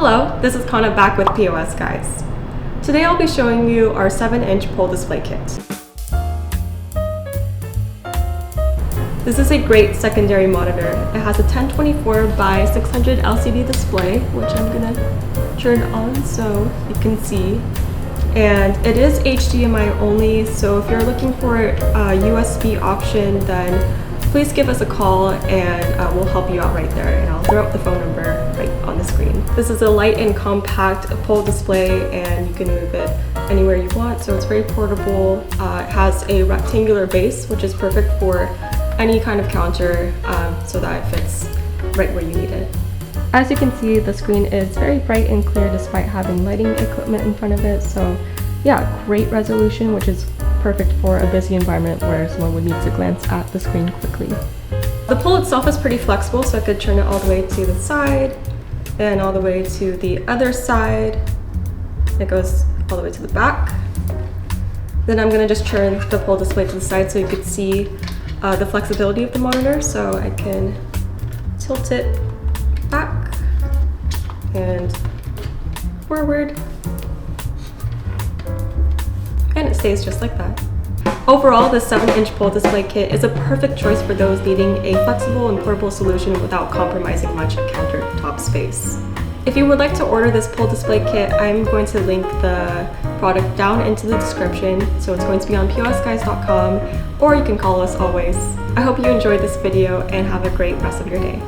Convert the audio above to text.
Hello, this is Kana back with POS Guys. Today I'll be showing you our 7-inch pull display kit. This is a great secondary monitor. It has a 1024 by 600 LCD display, which I'm gonna turn on so you can see. And it is HDMI only, so if you're looking for a USB option, then please give us a call and we'll help you out right there, and I'll throw up the phone number right on the screen. This is a light and compact pull display, and you can move it anywhere you want, so it's very portable. It has a rectangular base, which is perfect for any kind of counter, so that it fits right where you need it. As you can see, the screen is very bright and clear despite having lighting equipment in front of it, so yeah, great resolution, which is perfect for a busy environment where someone would need to glance at the screen quickly. The pull itself is pretty flexible, so I could turn it all the way to the side and all the way to the other side. It goes all the way to the back. Then I'm gonna just turn the pull display to the side so you could see the flexibility of the monitor. So I can tilt it back and forward, and it stays just like that. Overall, this 7-inch pull display kit is a perfect choice for those needing a flexible and portable solution without compromising much countertop space. If you would like to order this pull display kit, I'm going to link the product down into the description, so it's going to be on POSGuys.com, or you can call us always. I hope you enjoyed this video and have a great rest of your day.